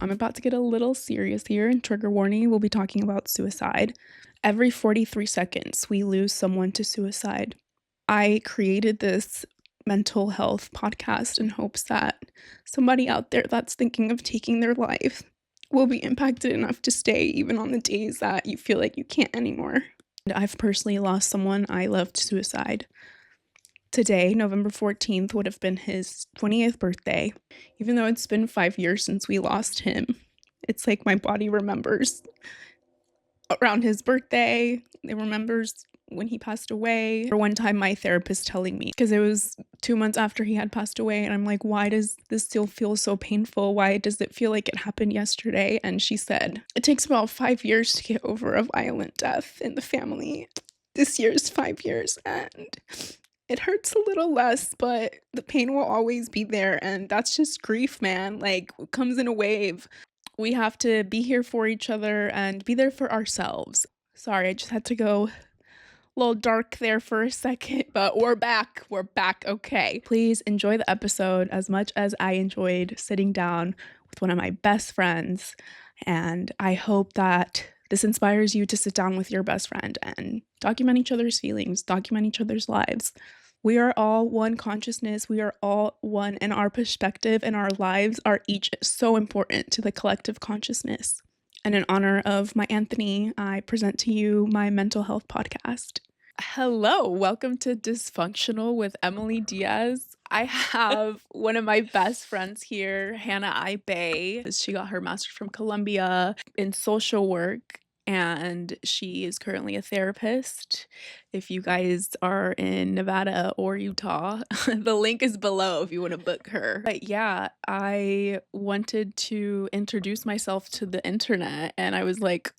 I'm about to get a little serious here, and trigger warning, we'll be talking about suicide. Every 43 seconds, we lose someone to suicide. I created this mental health podcast in hopes that somebody out there that's thinking of taking their life will be impacted enough to stay even on the days that you feel like you can't anymore. And I've personally lost someone I loved to suicide. Today, November 14th, would have been his 28th birthday. Even though it's been 5 years since we lost him, it's like my body remembers around his birthday. It remembers when he passed away. Or one time my therapist telling me, because it was 2 months after he had passed away, and I'm like, why does this still feel so painful? Why does it feel like it happened yesterday? And she said, it takes about 5 years to get over a violent death in the family. This year's 5 years, and it hurts a little less, but the pain will always be there, and that's just grief, man. Like, it comes in a wave. We have to be here for each other and be there for ourselves. Sorry, I just had to go a little dark there for a second, but we're back. We're back. Okay. Please enjoy the episode as much as I enjoyed sitting down with one of my best friends, and I hope that this inspires you to sit down with your best friend and document each other's feelings, document each other's lives. We are all one consciousness. We are all one, and our perspective and our lives are each so important to the collective consciousness. And in honor of my Anthony, I present to you my mental health podcast. Hello, welcome to Dysfunctional with Emily Diaz. I have one of my best friends here, Hannah Ibe. She got her master's from Columbia in social work, and she is currently a therapist. If you guys are in Nevada or Utah, the link is below if you want to book her. But yeah, I wanted to introduce myself to the internet, and I was like,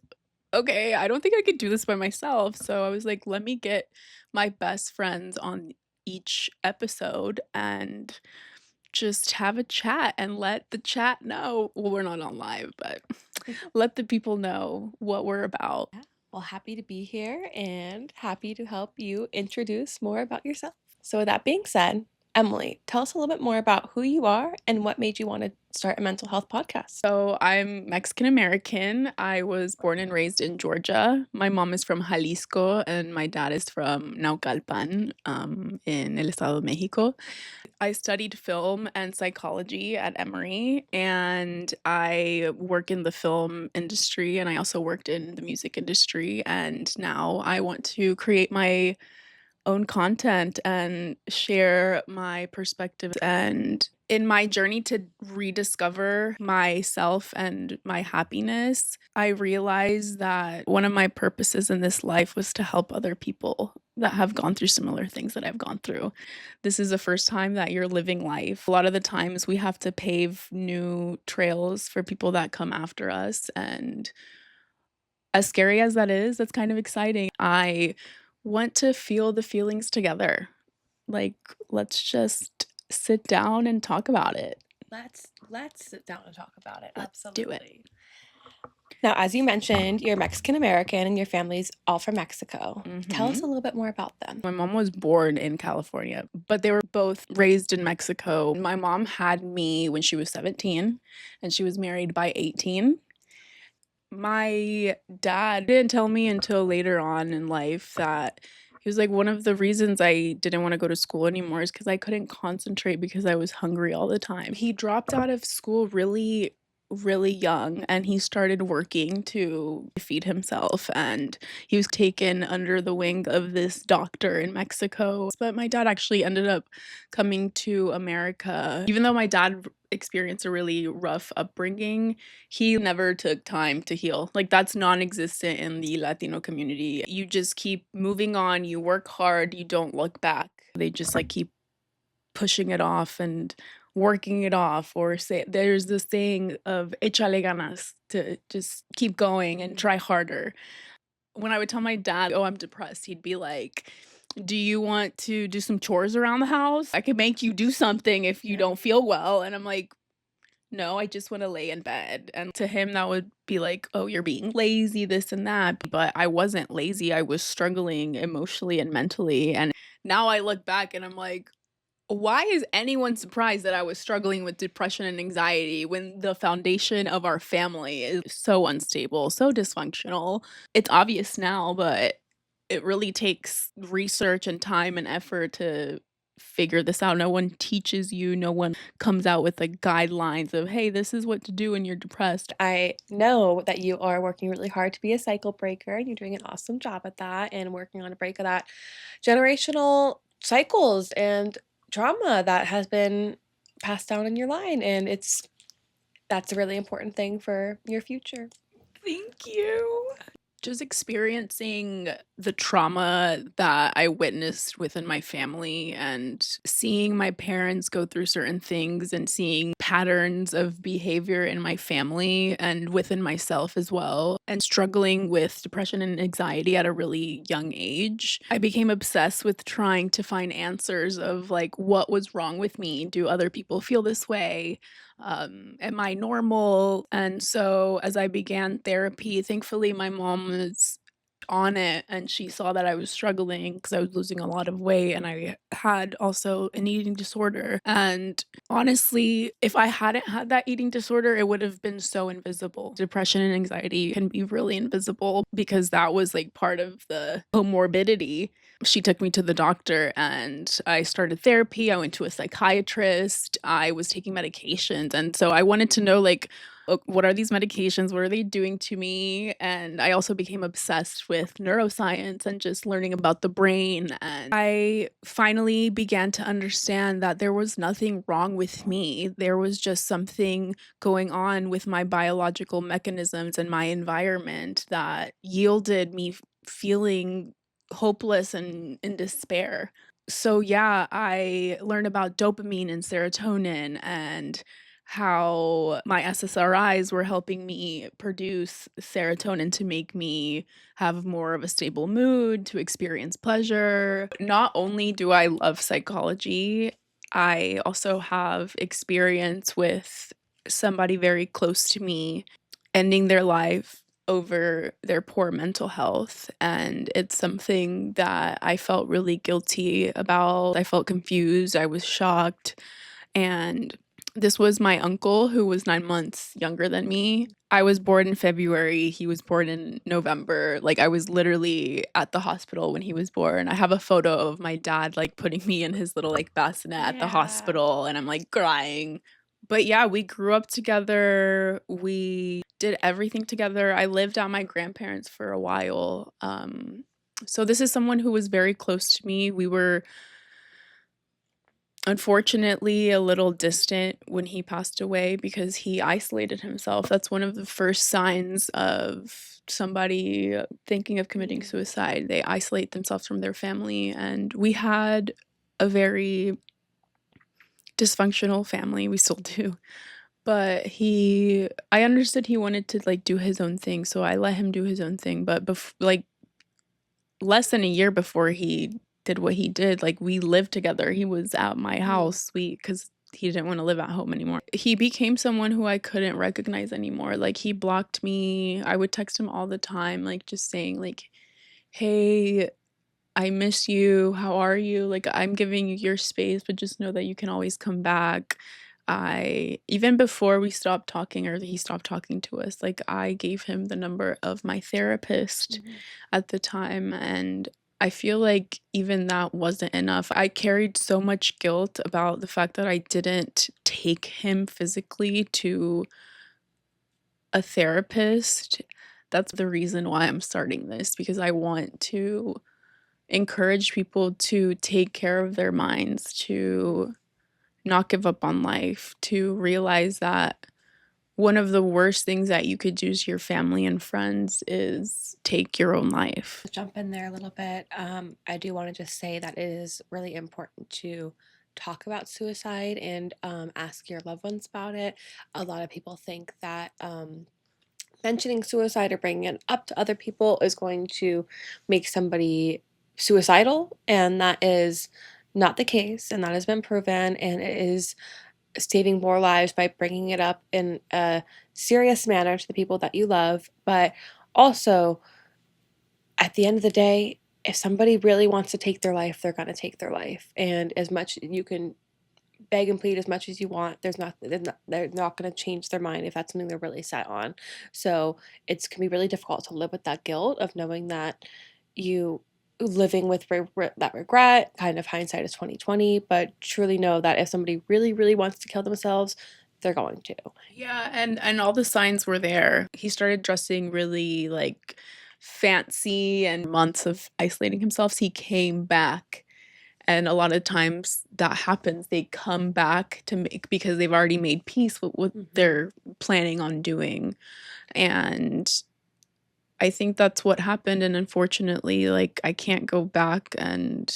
okay, I don't think I could do this by myself. So I was like, let me get my best friends on each episode and just have a chat and let the chat know. Well, we're not on live, but let the people know what we're about. Yeah. Well, happy to be here and happy to help you introduce more about yourself. So, with that being said, Emily, tell us a little bit more about who you are and what made you want to start a mental health podcast. So I'm Mexican American. I was born and raised in Georgia. My mom is from Jalisco and my dad is from Naucalpan, in El Estado de Mexico. I studied film and psychology at Emory, and I work in the film industry, and I also worked in the music industry, and now I want to create my own content and share my perspectives. And in my journey to rediscover myself and my happiness, I realized that one of my purposes in this life was to help other people that have gone through similar things that I've gone through. This is the first time that you're living life. A lot of the times we have to pave new trails for people that come after us. And as scary as that is, that's kind of exciting. I want to feel the feelings together. Like, let's just sit down and talk about it. Let's sit down and talk about it. Let's do it. Now, as you mentioned, you're Mexican American and your family's all from Mexico. Tell us a little bit more about them. My mom was born in California, but they were both raised in Mexico. My mom had me when she was 17, and she was married by 18. My dad didn't tell me until later on in life that he was like, one of the reasons I didn't want to go to school anymore is because I couldn't concentrate because I was hungry all the time. He dropped out of school really, really young, and he started working to feed himself, and he was taken under the wing of this doctor in Mexico. But my dad actually ended up coming to America. Even though my dad experienced a really rough upbringing, he never took time to heal. Like, that's non-existent in the Latino community. You just keep moving on, you work hard, you don't look back. They just like keep pushing it off and working it off, or say there's this saying of échale ganas, to just keep going and try harder. When I would tell my dad, oh, I'm depressed, he'd be like, do you want to do some chores around the house? I could make you do something if you don't feel well. And I'm like, no, I just want to lay in bed. And to him, that would be like, oh, you're being lazy, this and that. But I wasn't lazy. I was struggling emotionally and mentally. And now I look back and I'm like, Why is anyone surprised that I was struggling with depression and anxiety when the foundation of our family is so unstable, so dysfunctional? It's obvious now, but it really takes research and time and effort to figure this out. No one teaches you, no one comes out with like guidelines of, hey, this is what to do when you're depressed. I know that you are working really hard to be a cycle breaker, and you're doing an awesome job at that and working on a break of that generational cycles and trauma that has been passed down in your line, and that's a really important thing for your future. Thank you. Just experiencing the trauma that I witnessed within my family and seeing my parents go through certain things and seeing patterns of behavior in my family and within myself as well, and struggling with depression and anxiety at a really young age. I became obsessed with trying to find answers of like, what was wrong with me? Do other people feel this way? Am I normal? And so as I began therapy, thankfully my mom was on it and she saw that I was struggling because I was losing a lot of weight and I had also an eating disorder. And honestly, if I hadn't had that eating disorder, it would have been so invisible. Depression and anxiety can be really invisible because that was like part of the comorbidity. She took me to the doctor and I started therapy. I went to a psychiatrist. I was taking medications. And so I wanted to know, like, what are these medications? What are they doing to me? And I also became obsessed with neuroscience and just learning about the brain. And I finally began to understand that there was nothing wrong with me. There was just something going on with my biological mechanisms and my environment that yielded me feeling hopeless and in despair. So yeah, I learned about dopamine and serotonin and how my SSRIs were helping me produce serotonin to make me have more of a stable mood, to experience pleasure. Not only do I love psychology, I also have experience with somebody very close to me ending their life over their poor mental health. And it's something that I felt really guilty about. I felt confused. I was shocked. And this was my uncle who was 9 months younger than me. I was born in February. He was born in November. Like, I was literally at the hospital when he was born. I have a photo of my dad, like, putting me in his little, like, bassinet at the Yeah. hospital, and I'm, like, crying. But yeah, we grew up together. We did everything together. I lived at my grandparents for a while. So this is someone who was very close to me. We were unfortunately a little distant when he passed away because he isolated himself. That's one of the first signs of somebody thinking of committing Mm. suicide. They isolate themselves from their family, and we had a very dysfunctional family. We still do. But I understood he wanted to like do his own thing, so I let him do his own thing. But like less than a year before he did what he did, like, we lived together. He was at my Mm. house, because he didn't wanna live at home anymore. He became someone who I couldn't recognize anymore. Like, he blocked me. I would text him all the time, like, just saying, like, "Hey, I miss you. How are you? Like, I'm giving you your space, but just know that you can always come back." I even before we stopped talking or he stopped talking to us, like, I gave him the number of my therapist Mhm. at the time, and I feel like even that wasn't enough. I carried so much guilt about the fact that I didn't take him physically to a therapist. That's the reason why I'm starting this, because I want to encourage people to take care of their minds, to not give up on life, to realize that one of the worst things that you could do to your family and friends is take your own life. Jump in there a little bit. I do want to just say that it is really important to talk about suicide and ask your loved ones about it. A lot of people think that mentioning suicide or bringing it up to other people is going to make somebody suicidal, and that is not the case, and that has been proven, and it is saving more lives by bringing it up in a serious manner to the people that you love. But also, at the end of the day, if somebody really wants to take their life, they're going to take their life. And as much you can beg and plead as much as you want, they're not going to change their mind if that's something they're really set on. So it's can be really difficult to live with that guilt of knowing that you living with that regret. Kind of hindsight is 2020, but truly know that if somebody really really wants to kill themselves, they're going to. Yeah, and all the signs were there. He started dressing really, like, fancy, and months of isolating himself, so he came back, and a lot of times that happens. They come back to make because they've already made peace with what Hmm. they're planning on doing, and I think that's what happened, and unfortunately, like, I can't go back and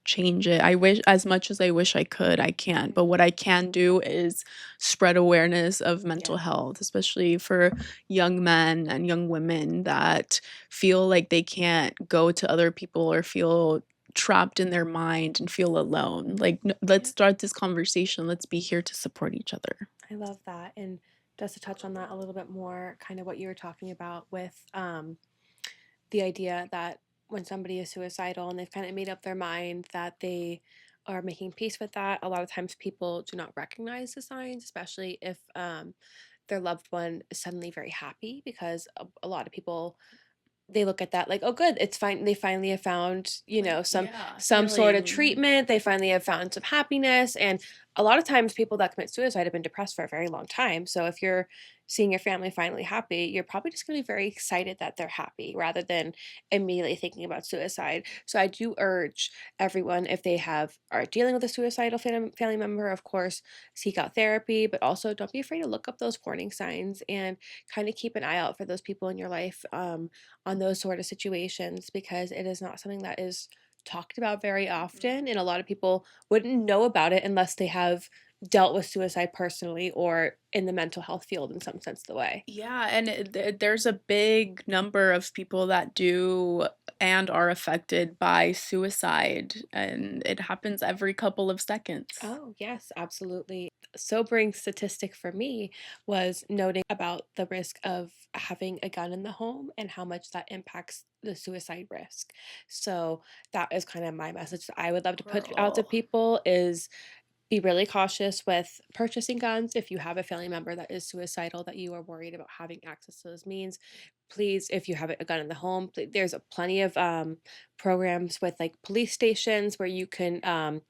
change it. I wish as much as I wish I could, I can't, but what I can do is spread awareness of Yeah. mental health, especially for young men and young women that feel like they can't go to other people or feel trapped in their mind and feel alone. Like, n let's Yeah. start this conversation, let's be here to support each other. I love that. And just to touch on that a little bit more, kind of what you were talking about with the idea that when somebody is suicidal and they've kind of made up their mind that they are making peace with that, a lot of times people do not recognize the signs, especially if their loved one is suddenly very happy, because a lot of people, they look at that like, oh good, it's fine, they finally have found, Like, some yeah, sort of healing. treatment, they finally have found some happiness. And a lot of times people that commit suicide have been depressed for a very long time. So if you're seeing your family finally happy, you're probably just going to be very excited that they're happy rather than immediately thinking about suicide. So I do urge everyone, if they have are dealing with a suicidal family member, of course seek out therapy, but also don't be afraid to look up those warning signs and kind of keep an eye out for those people in your life, on those sort of situations, because it is not something that is talked about very often. And a lot of people wouldn't know about it unless they have dealt with suicide personally or in the mental health field in some sense of the way. Yeah, and there's a big number of people that do and are affected by suicide, and it happens every couple of seconds. Oh, yes, absolutely. Sobering statistic for me was noting about the risk of having a gun in the home and how much that impacts the suicide risk. So that is kind of my message that I would love to put out to Girl. people is be really cautious with purchasing guns. If you have a family member that is suicidal, that you are worried about having access to those means, please, if you have a gun in the home, there's plenty of programs with like police stations where you can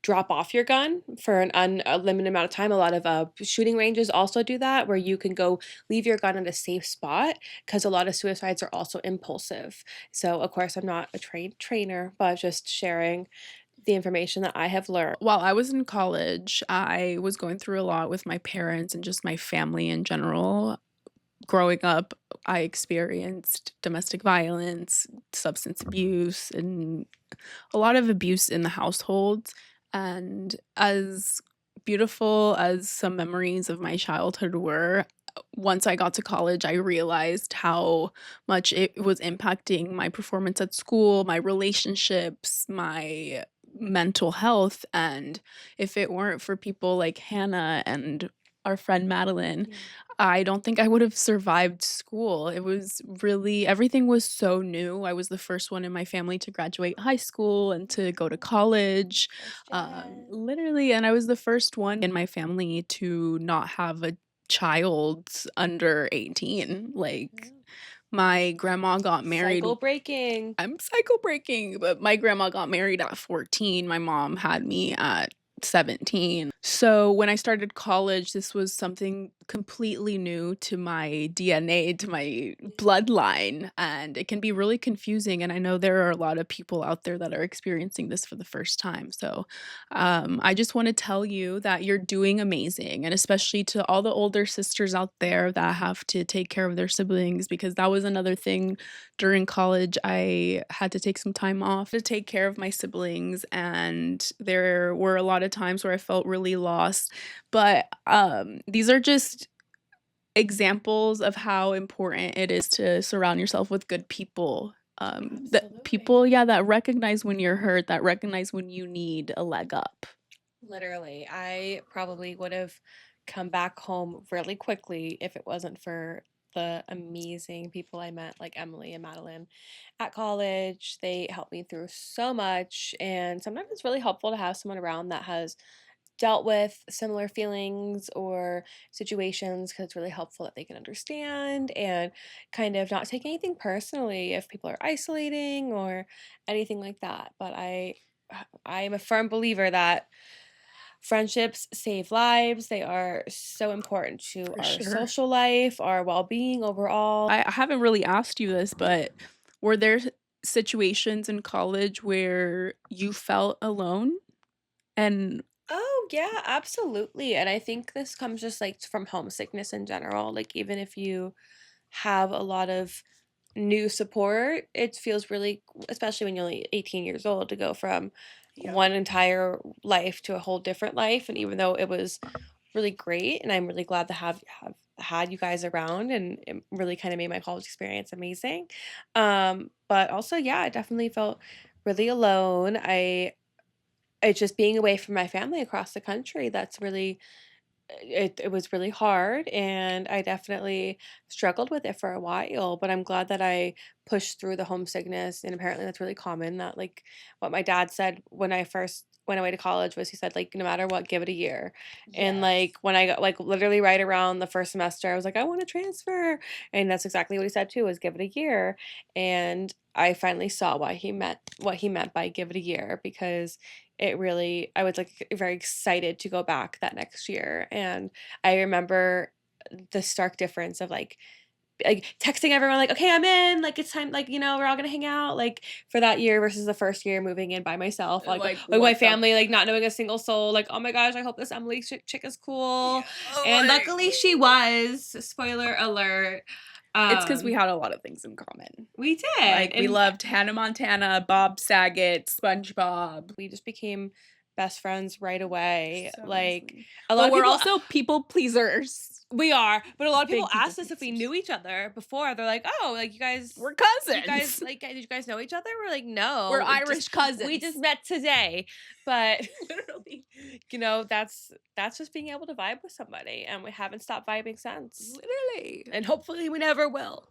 drop off your gun for an unlimited amount of time. A lot of shooting ranges also do that, where you can go leave your gun at a safe spot, because a lot of suicides are also impulsive. So, of course, I'm not a trained trainer, but just sharing the information that I have learned. While I was in college, I was going through a lot with my parents and just my family in general. Growing up, I experienced domestic violence, substance abuse, and a lot of abuse in the household. And as beautiful as some memories of my childhood were, once I got to college, I realized how much it was impacting my performance at school, my relationships, my mental health. And if it weren't for people like Hannah and our friend Madeline, Yeah. I don't think I would have survived school. It was really everything was so new. I was the first one in my family to graduate high school and to go to college, First gen. literally, and I was the first one in my family to not have a child under 18. Like, Yeah. my grandma got married. Cycle breaking. I'm cycle breaking, but my grandma got married at 14. My mom had me at 17. So when I started college, this was something completely new to my DNA, to my bloodline, and it can be really confusing. And I know there are a lot of people out there that are experiencing this for the first time. So I just want to tell you that you're doing amazing, and especially to all the older sisters out there that have to take care of their siblings, because that was another thing during college. I had to take some time off to take care of my siblings, and there were a lot of times where I felt really lost. But these are just examples of how important it is to surround yourself with good people. That Absolutely. people, yeah, that recognize when you're hurt, that recognize when you need a leg up. Literally, I probably would have come back home really quickly if it wasn't for the amazing people I met, like Emily and Madeline, at college. They helped me through so much, and sometimes it's really helpful to have someone around that has dealt with similar feelings or situations, because it's really helpful that they can understand and kind of not take anything personally if people are isolating or anything like that. But I am a firm believer that friendships save lives. They are so important to For our sure. social life, our well-being overall. I haven't really asked you this, but were there situations in college where you felt alone? And Oh, yeah, absolutely. And I think this comes just like from homesickness in general. Like, even if you have a lot of new support, it feels really, especially when you're only 18 years old, to go from yeah, one entire life to a whole different life. And even though it was really great, and I'm really glad to have had you guys around, and it really kind of made my college experience amazing. But also, yeah, I definitely felt really alone. It's just being away from my family across the country that's really it was really hard, and I definitely struggled with it for a while, but I'm glad that I pushed through the homesickness. And apparently that's really common. That, like, what my dad said when I first went away to college was, he said, like, no matter what, give it a year. And yes. like, when I got, like, literally right around the first semester, I was like, I want to transfer. And that's exactly what he said too, was give it a year. And I finally saw what he meant by give it a year, because it really, I was like very excited to go back that next year. And I remember the stark difference of like texting everyone, like, okay, I'm in, like, it's time, like, we're all gonna hang out, like, for that year, versus the first year moving in by myself, Like, like my what the family, like, not knowing a single soul, like, oh my gosh, I hope this Emily chick is cool. yeah, And like luckily she was. Spoiler alert. it's because we um had a lot of things in common. we did. Like, we And loved Hannah Montana, Bob Saget, SpongeBob. we just became best friends right away. So Like, easily. a lot But of we're people, also people pleasers. we are, but a lot of people Big people asked us if we pleasers. knew each other before. They're like, "Oh, like, We're you guys, cousins. like, did you guys know each other?" We're like, "No, We're Irish we just cousins. met today." But Literally. that's just being able to vibe with somebody, and we haven't stopped vibing since, Literally. and hopefully we never will.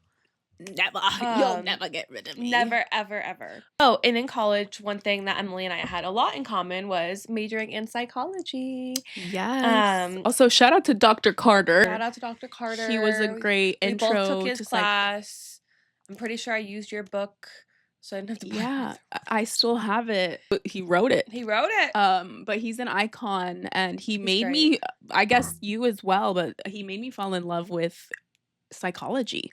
Never. You'll Um, never get rid of me. Never, ever, ever. Oh, and in college, one thing that Emily and I had a lot in common was majoring in psychology. Yes. Um, Also, shout out to Dr. Carter. Shout out to Dr. Carter. He was a great We both took intro his to class. I'm pretty sure I used your book, so I didn't have to buy Yeah, it. I still have it. But he wrote it. He wrote it. But he's an icon, and he He's made great. me, I guess you as well, but he made me fall in love with psychology.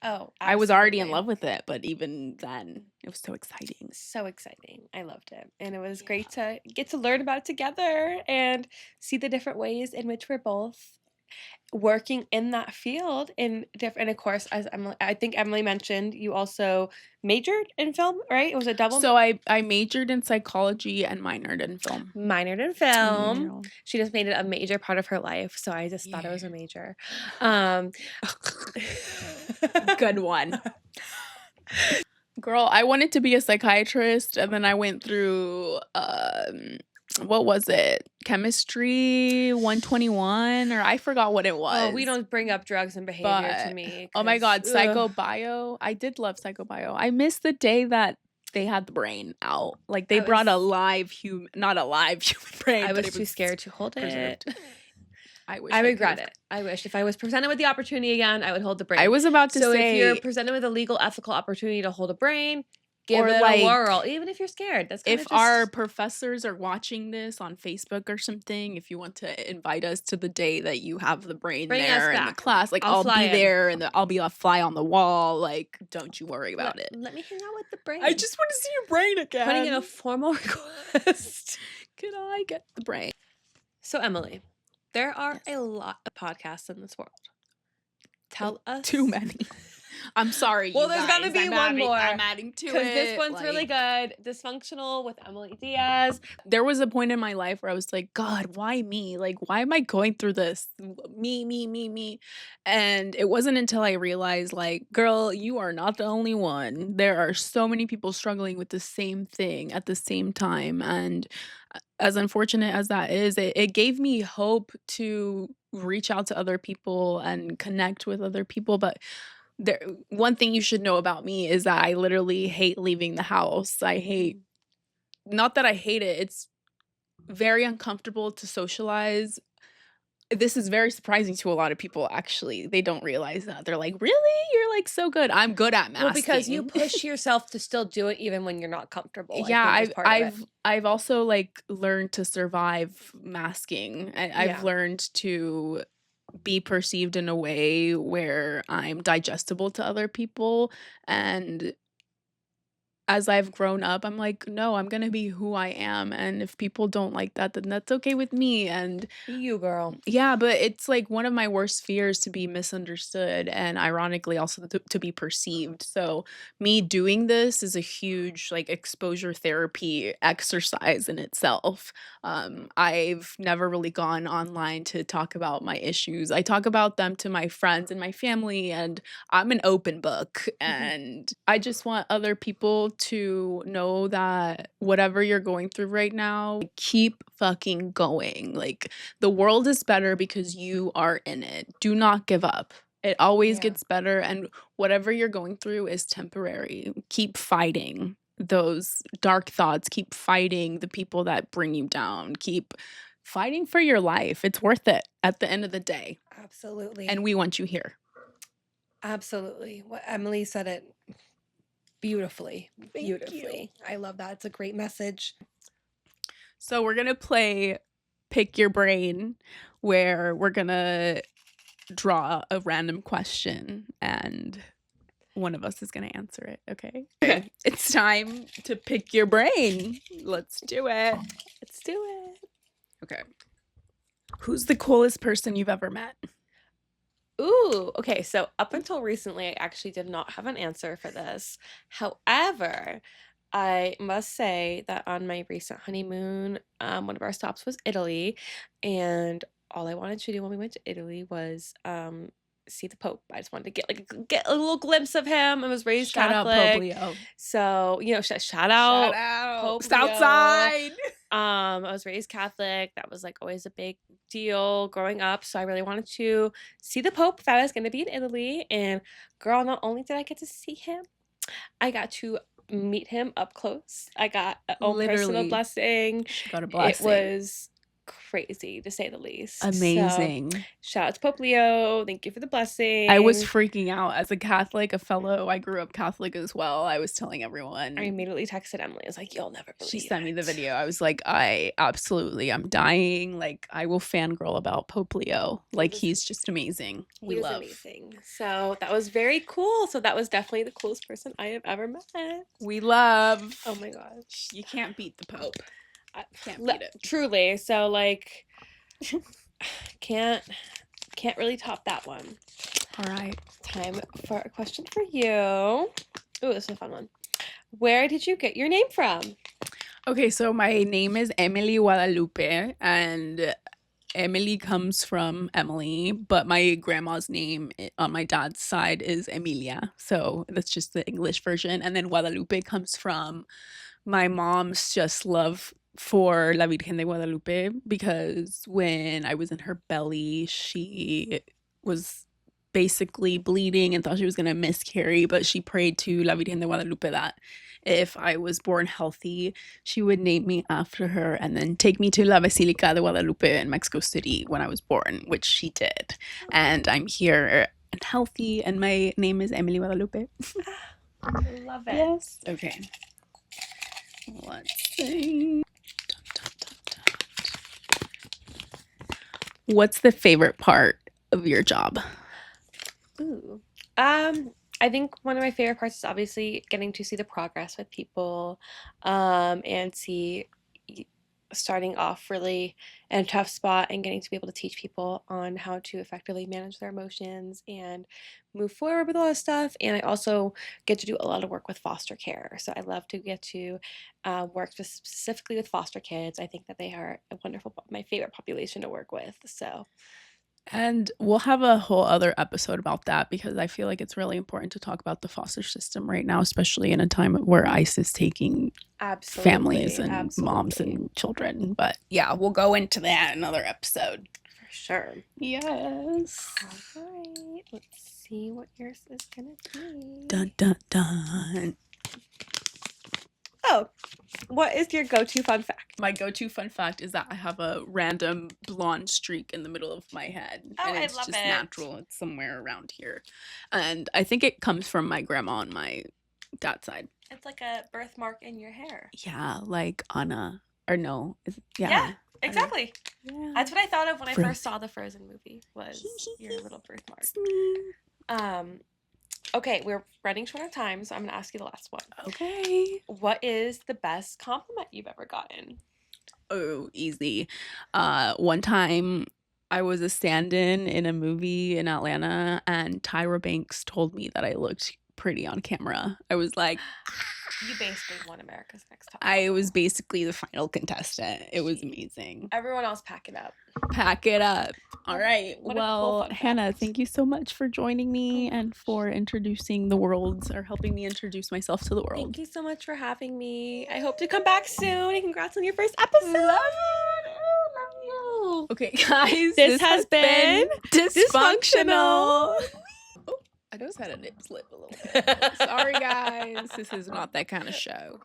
Oh, I was already in absolutely. love with it, but even then, it was so exciting. So exciting. I loved it. And it was great to get to learn about it together and see the different ways in which we're both working in that field in different. And of course, as Emily, I think Emily mentioned, you also majored in film, right? It was a double. So I majored in psychology and minored in film. Minored in film. Yeah. She just made it a major part of her life, so I just thought it was a Yeah. major. Good one. Girl, I wanted to be a psychiatrist, and then I went through what was it? Chemistry 121, or I forgot what it was. Oh, we don't bring up drugs and behavior to But me. oh my god, 'Cause, psychobio. I did love psychobio. I missed the day that they had the brain out. Like, they I brought a was- live human, not a live human brain, I but was it too scared to hold it. preserved. I wish I regret could've- it. I wish if I was presented with the opportunity again, I would hold the brain. I was about to So if you're say, presented with a legal, ethical opportunity to hold a brain, give Or, it like, a whirl, even if you're scared. That's kind if of our professors are watching this on Facebook or something, if you want to invite us to the day that you have the brain Bring us there in the back. class, like, I'll I'll fly be in. there, and I'll be a fly on the wall. Like, don't you worry about it. Let me hang out with the brain. I just want to see your brain again. putting in a formal request. Can I get the brain? So, Emily, there are Yes. a lot of podcasts in this world. Tell us. Too many. I'm sorry. Well, you there's guys. gotta be I'm one adding- more. I'm adding to it. Because this one's really like- good. Dysfunctional with Emily Diaz. There was a point in my life where I was like, God, why me? Like, why am I going through this? Me. And it wasn't until I realized, like, girl, you are not the only one. There are so many people struggling with the same thing at the same time. And as unfortunate as that is, it gave me hope to reach out to other people and connect with other people, but there one thing you should know about me is that I literally hate leaving the house. I hate not that I hate it, it's very uncomfortable to socialize. This is very surprising to a lot of people, actually. They don't realize that. They're like, "Really? You're, like, so good." I'm good at Well, because you masking. push yourself to still do it even when you're not comfortable, I Yeah, think is I've part of it. I've also, like, learned to survive masking. I've Yeah. learned to be perceived in a way where I'm digestible to other people, and as I've grown up, I'm like, "No, I'm gonna be who I am, and if people don't like that, then that's okay with me," and Be you, girl. yeah, but it's, like, one of my worst fears to be misunderstood and ironically also to be perceived, so me doing this is a huge, like, exposure therapy exercise in itself. I've never really gone online to talk about my issues. I talk about them to my friends and my family, and I'm an open book, Mhm. and I just want other people to know that whatever you're going through right now, keep fucking going, like, the world is better because you are in it. Do not give up. It always Yeah. gets better, and whatever you're going through is temporary. Keep fighting those dark thoughts. Keep fighting the people that bring you down. Keep fighting for your life. It's worth it at the end of the day, and Absolutely. we want you here. Absolutely. What Emily said it beautifully. Thank you. Beautifully. I love that. It's a great message. So we're gonna play Pick Your Brain, where we're gonna draw a random question and one of us is gonna answer it, okay? Okay. It's time to pick your brain. Let's do it. Let's do it. Okay. Who's the coolest person you've ever met? Ooh, okay. So up until recently, I actually did not have an answer for this. However, I must say that on my recent honeymoon, one of our stops was Italy, and all I wanted to do when we went to Italy was see the Pope. I just wanted to get a little glimpse of him. I was raised Shout out Pope Catholic, Leo. so shout Shout out out. Pope Leo. Southside. I was raised Catholic. That was like always a big deal growing up. So I really wanted to see the Pope if I was going to be in Italy. And girl, not only did I get to see him, I got to meet him up close. I got a own personal Literally. blessing. She got a It blessing. was crazy to say the least. So Amazing. shout out to Pope Leo. Thank you for the blessing. I was freaking out as a Catholic, I grew up Catholic as well. I was telling everyone. I immediately texted Emily. I was like, you'll never believe She sent me the it. video. I was like, I'm dying. Like, I will fangirl about Pope Leo. Like, he's just amazing. He was amazing. So that was very cool. So that was definitely the coolest person I have ever met. We love. Oh my gosh. You can't beat the Pope. Can't Le- beat it. Truly. So like can't really top that one. All right. Time for a question for you. Ooh, this is a fun one. Where did you get your name from? Okay, so my name is Emily Guadalupe, and Emily comes from Emily, but my grandma's name on my dad's side is Emilia. So that's just the English version. And then Guadalupe comes from my mom's just love for La Virgen de Guadalupe, because when I was in her belly, she was basically bleeding and thought she was going to miscarry, but she prayed to La Virgen de Guadalupe that if I was born healthy, she would name me after her and then take me to La Basilica de Guadalupe in Mexico City when I was born, which she did. And I'm here and healthy, and my name is Emily Guadalupe. Love it. Yes. Okay. Let's see. What's the favorite part of your job? Ooh. I think one of my favorite parts is obviously getting to see the progress with people, and see starting off really in a tough spot and getting to be able to teach people on how to effectively manage their emotions and move forward with all this stuff. And I also get to do a lot of work with foster care. So I love to get to work specifically with foster kids. I think that they are a wonderful, my favorite population to work with. So And we'll have a whole other episode about that, because I feel like it's really important to talk about the foster system right now, especially in a time where ICE is taking families and moms and children. But yeah, we'll go into that in another episode. sure. Yes. All right. Let's see what yours is gonna be. Dun dun dun. Oh, what is your go-to fun fact? My go-to fun fact is that I have a random blonde streak in the middle of my head. Oh, and I it's love just it. natural. It's somewhere around here. And I think it comes from my grandma on my dad's side. It's like a birthmark in your hair. Yeah, like Anna. Or no. Yeah, exactly. Yeah. That's what I thought of when I first saw the Frozen movie, was your little birthmark. Okay, we're running short on time, so I'm going to ask you the last one. Okay. What is the best compliment you've ever gotten? Oh, easy. One time I was a stand-in in a movie in Atlanta, and Tyra Banks told me that I looked pretty on camera. I was like, You basically won America's Next Top I Model. was basically the final contestant. It was amazing. Everyone else, pack it up. Pack it up. All right. What a cool Well, fun Hannah, fact. thank you so much for joining me and for introducing the world, or helping me introduce myself to the world. Thank you so much for having me. I hope to come back soon, and congrats on your first episode. Love you. Okay, guys, This has been dysfunctional. Oh, I just had a nip slip a little bit. Sorry, guys. This is not that kind of show.